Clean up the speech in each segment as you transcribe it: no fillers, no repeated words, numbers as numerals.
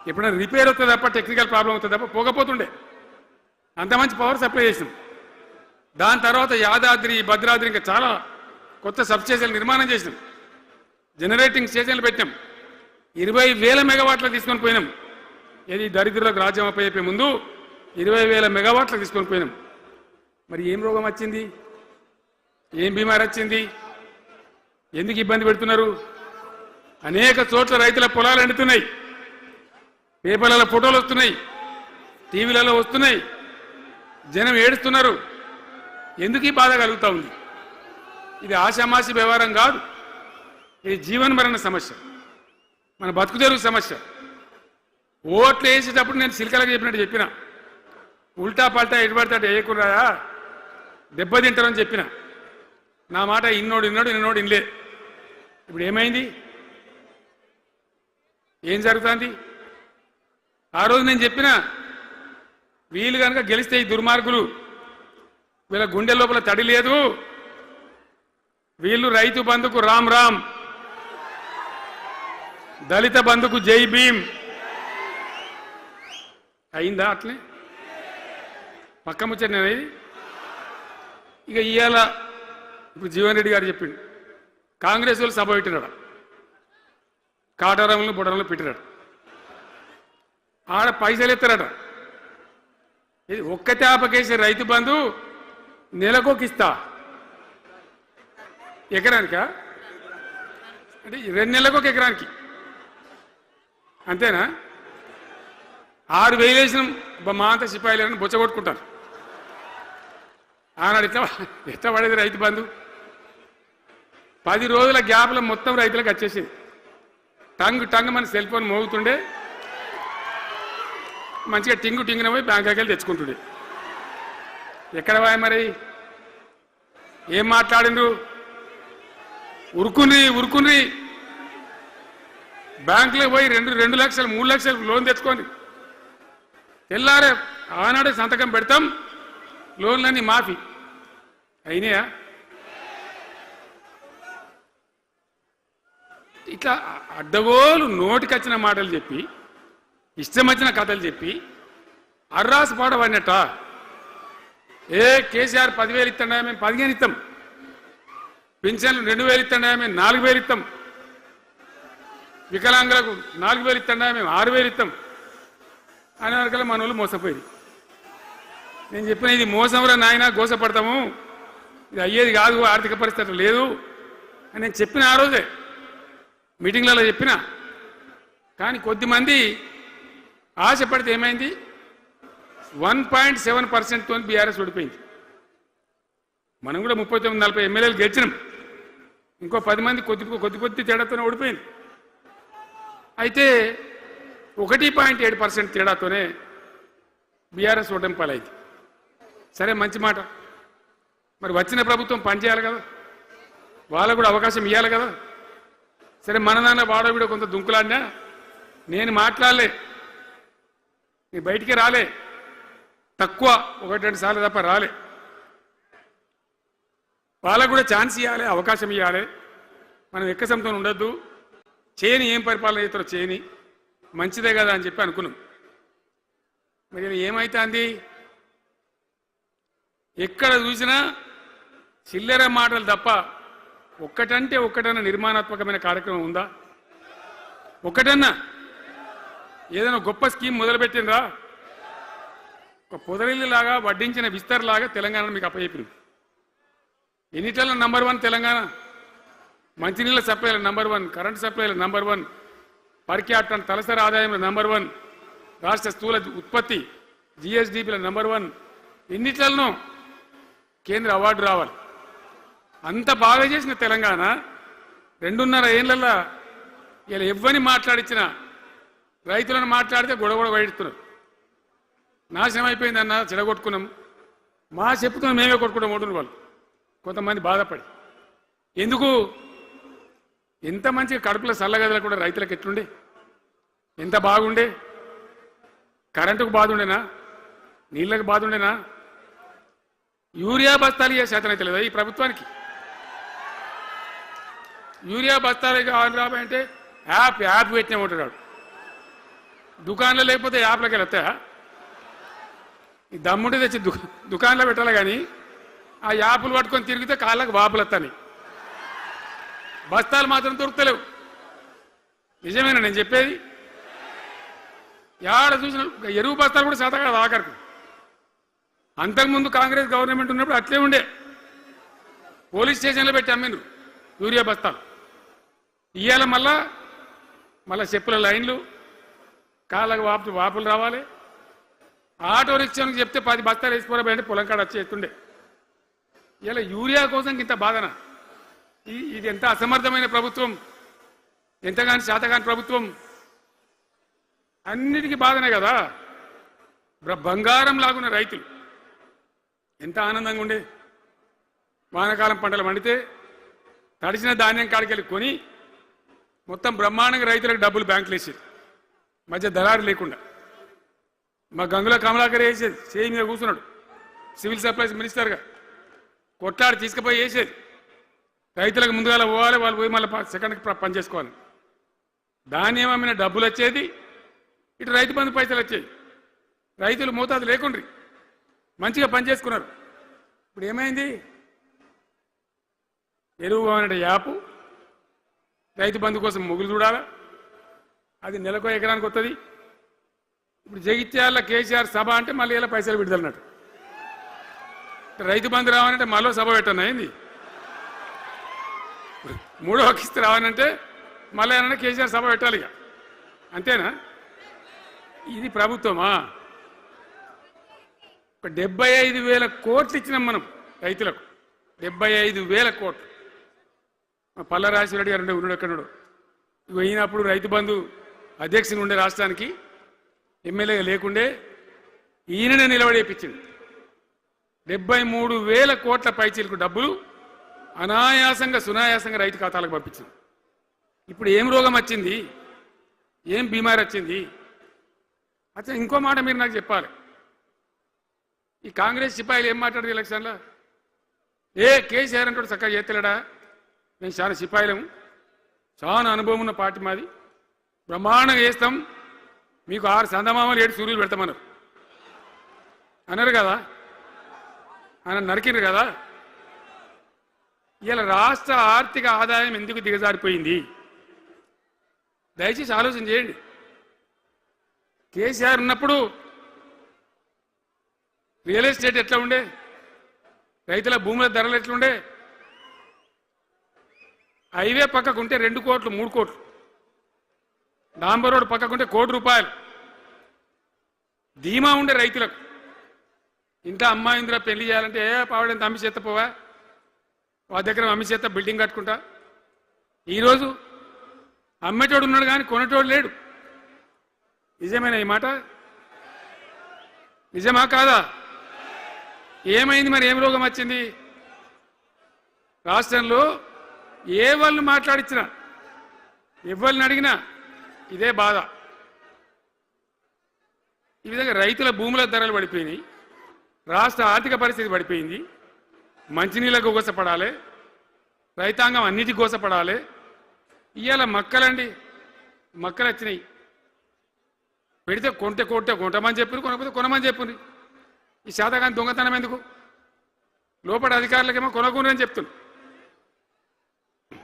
ఎప్పుడైనా రిపేర్ అవుతుంది తప్ప టెక్నికల్ ప్రాబ్లం అవుతుంది తప్ప పోకపోతుండే. అంత మంచి పవర్ సప్లై చేసినాం. దాని తర్వాత యాదాద్రి భద్రాద్రి ఇంకా చాలా కొత్త సబ్స్టేషన్లు నిర్మాణం చేసినాం. జనరేటింగ్ స్టేషన్లు పెట్టాం. 20,000 మెగావాట్లు తీసుకొని పోయినాం. ఏది దరిద్రులకు రాజ్యం అప్పయ్యే ముందు 20,000 మెగావాట్లు తీసుకొని పోయినాం. మరి ఏం రోగం వచ్చింది? ఏం బీమారి వచ్చింది? ఎందుకు ఇబ్బంది పెడుతున్నారు? అనేక చోట్ల రైతుల పొలాలు ఎండుతున్నాయి. పేపర్లలో ఫోటోలు వస్తున్నాయి, టీవీలలో వస్తున్నాయి. జనం ఏడుస్తున్నారు. ఎందుకు ఈ బాధ కలుగుతూ ఉంది? ఇది ఆషామాషి వ్యవహారం కాదు. ఇది జీవనమరణ సమస్య, మన బతుకు తెరుగు సమస్య. ఓట్లు వేసేటప్పుడు నేను సిల్కలకు చెప్పినట్టు చెప్పిన, ఉల్టా పల్టా ఎటుపడతాడు వేయకురాయా దెబ్బతింటారని చెప్పిన. నా మాట ఇన్నోడు ఇనలే. ఇప్పుడు ఏమైంది? ఏం జరుగుతుంది? ఆ రోజు నేను చెప్పిన, వీళ్ళు కనుక గెలిస్తే ఈ దుర్మార్గులు, వీళ్ళ గుండె లోపల తడి లేదు, వీళ్ళు రైతు బంధుకు రామ్ రామ్, దళిత బంధుకు జై భీమ్. అయిందా? అట్లే పక్క ముచ్చట. ఇక ఇవాళ ఇప్పుడు జీవన్ రెడ్డి గారు చెప్పిండు, కాంగ్రెస్ వాళ్ళు సభ పెట్టినాడు, కాటారంలో బుడరంలో పెట్టినాడు. ఆడ పైసలు ఎత్తారట. ఇది ఒక్క తేపకేసే రైతు బంధు నెలకొకిస్తా. ఎకరానికా? అంటే 2 నెలలకు ఒక ఎకరానికి అంతేనా? 6,000 వేసినాం. మా అంత సిపాయిలని బొచ్చగొట్టుకుంటారు. ఆనాడు ఎట్లా పడేది రైతు బంధు? 10 రోజుల గ్యాప్లో మొత్తం రైతులకు వచ్చేసింది. టంగ్ మన సెల్ ఫోన్ మోగుతుండే, మంచిగా టింగున పోయి బ్యాంకుకి వెళ్ళి తెచ్చుకుంటుండే. ఎక్కడ పోయా మరి? ఏం మాట్లాడిండ్రు? ఉరుకుని బ్యాంకులో పోయి 2 లక్షలు 3 లక్షలు లోన్ తెచ్చుకోండి. తెల్లారే ఆనాడే సంతకం పెడతాం, లోన్లన్నీ మాఫీ అయినాయా? ఇట్లా అడ్డగోలు నోటికొచ్చిన మాటలు చెప్పి, ఇష్టం వచ్చిన కథలు చెప్పి అర్రాసు పాడవన్నట్ట. కేసీఆర్ 10,000 ఇస్తాడా, మేము 15 ఇస్తాం. పింఛన్లు 2,000 ఇస్తాడా, మేము 4,000 ఇస్తాం. వికలాంగులకు 4,000 ఇస్తాడా, మేము 6,000 ఇస్తాం అనే వరకల్లా మన వాళ్ళు మోసపోయింది. నేను చెప్పిన, ఇది మోసంరా నాయన, గోసపడతాము, ఇది అయ్యేది కాదు, ఆర్థిక పరిస్థితి లేదు అని నేను చెప్పిన. ఆ రోజే మీటింగ్లలో చెప్పిన. కానీ కొద్దిమంది ఆశపడితే ఏమైంది? 1.7%తో బీఆర్ఎస్ ఓడిపోయింది. మనం కూడా 39-40 ఎమ్మెల్యేలు గెలిచినాం. ఇంకో 10 మంది కొద్ది తేడాతోనే ఓడిపోయింది. అయితే 1.7% తేడాతోనే బీఆర్ఎస్ ఓటమి పాలైంది. సరే, మంచి మాట. మరి వచ్చిన ప్రభుత్వం పనిచేయాలి కదా, వాళ్ళకు కూడా అవకాశం ఇవ్వాలి కదా. సరే, మన నాన్న వాడవిడ కొంత దుంకులాడినా నేను మాట్లాడలే, నీ బయటికి రాలే, తక్కువ 1-2 సార్లు తప్ప రాలే. వాళ్ళకు కూడా ఛాన్స్ ఇవ్వాలి, అవకాశం ఇవ్వాలి. మనం ఎక్కసంతో ఉండొద్దు. చేయని ఏం పరిపాలన చేస్తారో చేయని, మంచిదే కదా అని చెప్పి అనుకున్నాం. మరి ఏమైతుంది? ఎక్కడ చూసినా చిల్లర మాటలు తప్ప ఒక్కటంటే ఒక్కటన్నా నిర్మాణాత్మకమైన కార్యక్రమం ఉందా? ఒక్కటన్నా ఏదైనా గొప్ప స్కీమ్ మొదలుపెట్టినరా? ఒక పొదరిల్లులాగా వడ్డించిన విస్తరలాగా తెలంగాణ మీకు అప్పచెప్పింది. ఎన్నిటల నంబర్ 1 తెలంగాణ. మంచినీళ్ళ సప్లైల నంబర్ 1, కరెంటు సప్లైల నంబర్ 1, పర్ క్యాపిటల్ తలసరి ఆదాయంలో నంబర్ 1, రాష్ట్ర స్థూల ఉత్పత్తి జిఎస్డిపిల నంబర్ 1. ఎన్నిట్లలో కేంద్ర అవార్డు రావాలి. అంత బాగా చేసిన తెలంగాణ 2.5 ఏళ్లలో ఇలా ఎవ్వని మాట్లాడించిన రైతులను మాట్లాడితే గొడవ వైడుతున్నారు. నాశనం అయిపోయిందన్న, చెడగొట్టుకున్నాం. మా చెప్పుతున్నాం, మేమే కొట్టుకుంటాం ఓటున్న వాళ్ళు కొంతమంది బాధపడి. ఎందుకు? ఎంత మంచిగా కడుపులో చల్లగదలు కూడా రైతులకు ఎట్లుండే, ఎంత బాగుండే. కరెంటుకు బాధ ఉండేనా? నీళ్ళకు బాధ ఉండేనా? యూరియా బస్తాలు ఇయ్యే శాతం అయితే లేదా ఈ ప్రభుత్వానికి? యూరియా బస్తాలు కావాలి అంటే యాప్ పెట్టినే ఉంటాడు. దుకాణంలో లేకపోతే యాప్లకి వెళ్తాయా? ఈ దమ్ముంటే తెచ్చి దుకాణంలో పెట్టాలి కానీ ఆ యాపులు పట్టుకొని తిరిగితే కాళ్ళకు వాపులు వస్తాయి. బస్తాలు మాత్రం దొరుకుతలేవు. నిజమేనా నేను చెప్పేది? యాడ చూసిన ఎరువు బస్తాలు కూడా శాతం కాదు ఆఖరికి. అంతకుముందు కాంగ్రెస్ గవర్నమెంట్ ఉన్నప్పుడు అట్లే ఉండే. పోలీస్ స్టేషన్లో పెట్టి అమ్మిండ్రు యూరియా బస్తాలు. ఇవాళ మళ్ళా చెప్పుల లైన్లు, కాళ్ళకు వాపులు రావాలి. ఆటో రిక్షానికి చెప్తే 10 బస్తాలు వేసిపోరాబోయంటే పొలం కాడ వచ్చేస్తుండే. ఇలా యూరియా కోసం ఇంత బాధన. ఇది ఎంత అసమర్థమైన ప్రభుత్వం, ఎంతగాని శాతగాని ప్రభుత్వం. అన్నిటికీ బాధనే కదా. బంగారం లాగున్న రైతులు ఎంత ఆనందంగా ఉండే. వానాకాలం పంటలు పండితే తడిసిన ధాన్యం కాడికెళ్ళి కొని మొత్తం బ్రహ్మాండంగా రైతులకు డబ్బులు బ్యాంకులు వేసేది, మధ్య దళారు లేకుండా. మా గంగుల కమలాకర్ వేసేది, చేయి మీద కూర్చున్నాడు సివిల్ సప్లైస్ మినిస్టర్గా, కొట్లాడి తీసుకుపోయి వేసేది. రైతులకు ముందుగా పోవాలి, వాళ్ళు పోయి మళ్ళీ సెకండ్కి పని చేసుకోవాలి. ధాన్యం అమ్మిన డబ్బులు వచ్చేది, ఇటు రైతు బంధు పైసలు వచ్చేది. రైతులు మోతాదు లేకుండ్రి, మంచిగా పని చేసుకున్నారు. ఇప్పుడు ఏమైంది? ఎరువు అనే యాపు, రైతు బంధు కోసం మొగులు చూడాలా, అది నెలకో ఎకరానికి వస్తుంది. ఇప్పుడు జగిత్యాల కేసీఆర్ సభ అంటే మళ్ళీ ఇలా పైసలు విడుదలన్నట్టు. రైతు బంధు రావాలంటే మళ్ళీ సభ పెట్టను అయింది. 3వ కిస్తీ రావాలంటే మళ్ళీ ఏమన్నా కేసీఆర్ సభ పెట్టాలి. ఇక అంతేనా? ఇది ప్రభుత్వమా? ఒక 75,000 కోట్లు ఇచ్చినాం మనం రైతులకు. 75,000 కోట్లు. పల్లరాజశేఖర రెడ్డి గారు ఉన్నాడు ఎక్కడున్నాడు. అయినప్పుడు రైతు బంధు అధ్యక్షుని ఉండే రాష్ట్రానికి ఎమ్మెల్యేగా లేకుండే ఈయననే నిలబడేపించింది. 73,000 కోట్ల పైచీలకు డబ్బులు అనాయాసంగా సునాయాసంగా రైతు ఖాతాలకు పంపించింది. ఇప్పుడు ఏం రోగం వచ్చింది, ఏం బీమారి వచ్చింది? అచ్చా, ఇంకో మాట మీరు నాకు చెప్పాలి. ఈ కాంగ్రెస్ సిపాయిలు ఏం మాట్లాడారు ఎలక్షన్లో? కేసీఆర్ అంటాడు చక్కగా చేస్తలేడా, మేము చాలా సిపాయిలము, చాలా అనుభవం ఉన్న పార్టీ మాది, బ్రహ్మాండంగా చేస్తాం, మీకు 6 సందమామలు 7 సూర్యులు పెడతామన్నారు అన్నారు కదా. ఆయన నరికినారు కదా. ఇలా రాష్ట్ర ఆర్థిక ఆదాయం ఎందుకు దిగజారిపోయింది? దయచేసి ఆలోచన చేయండి. కేసీఆర్ ఉన్నప్పుడు రియల్ ఎస్టేట్ ఎట్లా ఉండే, రైతుల భూముల ధరలు ఎట్లుండే, హైవే పక్కకుంటే 2 కోట్లు 3 కోట్లు, డాంబర్ రోడ్ పక్కకుంటే ₹1,00,00,000 ధీమా ఉండే రైతులకు. ఇంట్లో అమ్మాయింద్ర పెళ్లి చేయాలంటే పావడంత అమ్మి చేత పోవా, వాళ్ళ దగ్గర అమ్మి చేత బిల్డింగ్ కట్టుకుంటా. ఈరోజు అమ్మేటోడు ఉన్నాడు కానీ కొనేటోడు లేడు. నిజమేనా ఈ మాట? నిజమా కాదా? ఏమైంది మరి? ఏం రోగం వచ్చింది? రాష్ట్రంలో ఏ వాళ్ళని మాట్లాడించినా, ఎవరిని అడిగినా ఇదే బాధ. ఈ విధంగా రైతుల భూముల ధరలు పడిపోయినాయి, రాష్ట్ర ఆర్థిక పరిస్థితి పడిపోయింది, మంచినీళ్ళకు గోసపడాలి, రైతాంగం అన్నిటికీ గోసపడాలి. ఇవాళ మక్కలండి, మక్కలు వచ్చినాయి. పెడితే కొంటమని చెప్పి, కొనకపోతే కొనమని చెప్పింది. ఈ శాతగాని దొంగతనం ఎందుకు? లోపల అధికారులకేమో కొనకూడదని చెప్తుంది,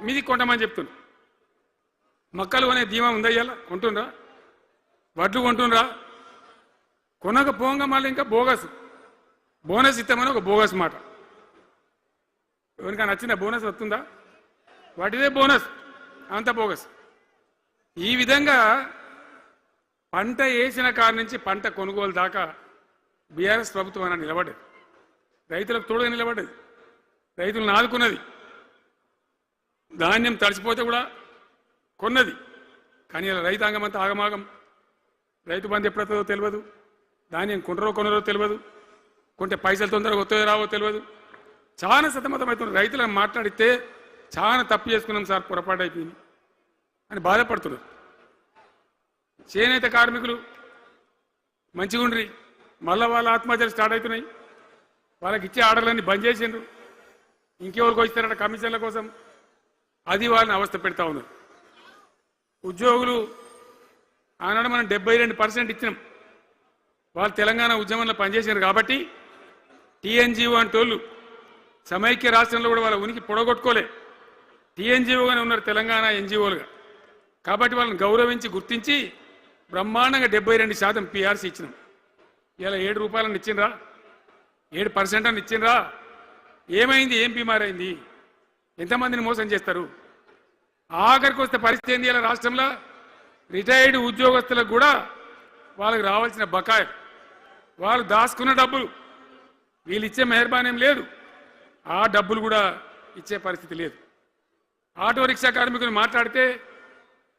మీది కొంటమని చెప్తుంది. మక్కలు అనే ధీమా ఉందా? ఇవాళ కొంటుండ్రా? వడ్లు కొంటుండ్రా? కొనకపోగా మళ్ళీ ఇంకా బోనస్ ఇస్తామని ఒక బోగస్ మాట. ఎవరికైనా నచ్చిందా? బోనస్ వస్తుందా? వాటిదే బోనస్, అంత బోగస్. ఈ విధంగా పంట వేసిన కాడ నుంచి పంట కొనుగోలు దాకా బీఆర్ఎస్ ప్రభుత్వం అన్న నిలబడ్డది, రైతులకు తోడుగా నిలబడ్డది, రైతులను ఆదుకున్నది. ధాన్యం తడిసిపోతే కూడా కొన్నది. కానీ ఇలా రైతాంగం అంతా ఆగమాగం. రైతు బంధు ఎప్పుడవుతుందో తెలియదు, ధాన్యం కొనరో తెలియదు, కొంటే పైసలు తొందరగా వస్తాయో రావో తెలియదు. చాలా సతమతమవుతున్నారు. రైతులను మాట్లాడితే చాలా తప్పు చేసుకున్నాం సార్, పొరపాటు అయిపోయింది అని బాధపడుతున్నారు. చేనేత కార్మికులు మంచిగా ఉండ్రి, మళ్ళీ వాళ్ళ ఆత్మహత్యలు స్టార్ట్ అవుతున్నాయి. వాళ్ళకి ఇచ్చే ఆర్డర్లన్నీ బంద్ చేసిండ్రు. ఇంకెవరికి ఇస్తారట కమిషన్ల కోసం, అది వాళ్ళని అవస్థ పెడతా ఉన్నారు. ఉద్యోగులు ఆనాడు మనం 72% ఇచ్చినాం. వాళ్ళు తెలంగాణ ఉద్యమంలో పనిచేశారు కాబట్టి టీఎన్జిఓ అంటోళ్ళు సమైక్య రాష్ట్రంలో కూడా వాళ్ళ ఉనికి పొడగొట్టుకోలే. టీఎన్జిఓగానే ఉన్నారు తెలంగాణ ఎన్జిఓలుగా. కాబట్టి వాళ్ళని గౌరవించి గుర్తించి బ్రహ్మాండంగా 72% పీఆర్సీ ఇచ్చినాం. ఇలా 7 రూపాయలను ఇచ్చిండ్రా, 7% అని ఇచ్చిండ్రా. ఏమైంది? ఏం బీమారైంది? ఎంతమందిని మోసం చేస్తారు? ఆఖరికి వస్తే పరిస్థితి ఏంది? ఇలా రాష్ట్రంలో రిటైర్డ్ ఉద్యోగస్తులకు కూడా వాళ్ళకి రావాల్సిన బకాయి, వాళ్ళు దాచుకున్న డబ్బులు వీళ్ళు ఇచ్చే మెహర్బానేం లేదు, ఆ డబ్బులు కూడా ఇచ్చే పరిస్థితి లేదు. ఆటో రిక్షా కార్మికులు మాట్లాడితే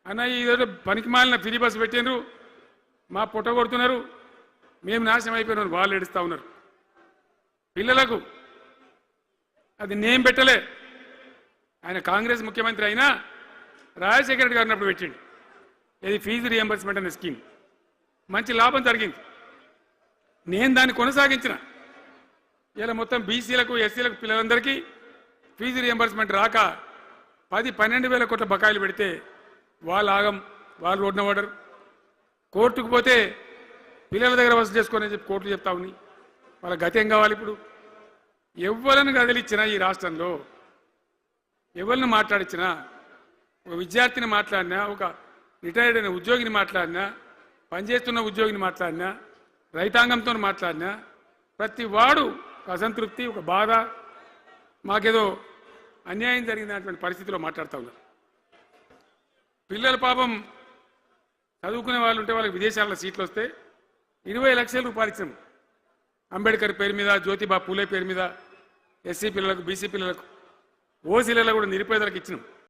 అన్న ఈరోజు పనికి మాలిన ఫ్రీ బస్సు పెట్టినారు, మా పుట్ట కొడుతున్నారు, మేము నాశనం అయిపోయినారు, వాళ్ళు ఏడుస్తూ ఉన్నారు. పిల్లలకు అది నేమ్ పెట్టలే. ఆయన కాంగ్రెస్ ముఖ్యమంత్రి అయినా రాజశేఖర రెడ్డి గారు ఉన్నప్పుడు పెట్టిండు. ఇది ఫీజు రియంబర్స్మెంట్ అనే స్కీమ్, మంచి లాభం జరిగింది. నేను దాన్ని కొనసాగించిన. ఇలా మొత్తం బీసీలకు ఎస్సీలకు పిల్లలందరికీ ఫీజు రియంబర్స్మెంట్ రాక 10-12 వేల కోట్ల బకాయిలు పెడితే వాళ్ళు ఆగం, వాళ్ళు రోడ్డున పడరు. కోర్టుకు పోతే పిల్లల దగ్గర వసూలు చేసుకోని చెప్పి కోర్టులు చెప్తా ఉన్నాయి. వాళ్ళ గతి ఏం కావాలి? ఇప్పుడు ఎవరిని కదిలిచ్చినా ఈ రాష్ట్రంలో, ఎవరిని మాట్లాడించినా, ఒక విద్యార్థిని మాట్లాడినా, ఒక రిటైర్డ్ అయిన ఉద్యోగిని మాట్లాడినా, పనిచేస్తున్న ఉద్యోగిని మాట్లాడినా, రైతాంగంతో మాట్లాడినా ప్రతి వాడు ఒక అసంతృప్తి, ఒక బాధ, మాకేదో అన్యాయం జరిగినటువంటి పరిస్థితిలో మాట్లాడుతూ ఉన్నారు. పిల్లల పాపం చదువుకునే వాళ్ళు ఉంటే వాళ్ళకి విదేశాల్లో సీట్లు వస్తే 20 లక్షల రూపాయలు ఇచ్చినాం. అంబేద్కర్ పేరు మీద, జ్యోతిబా పూలే పేరు మీద ఎస్సీ పిల్లలకు, బీసీ పిల్లలకు, ఓసీలలో కూడా నిరుపేదలకు ఇచ్చినాం.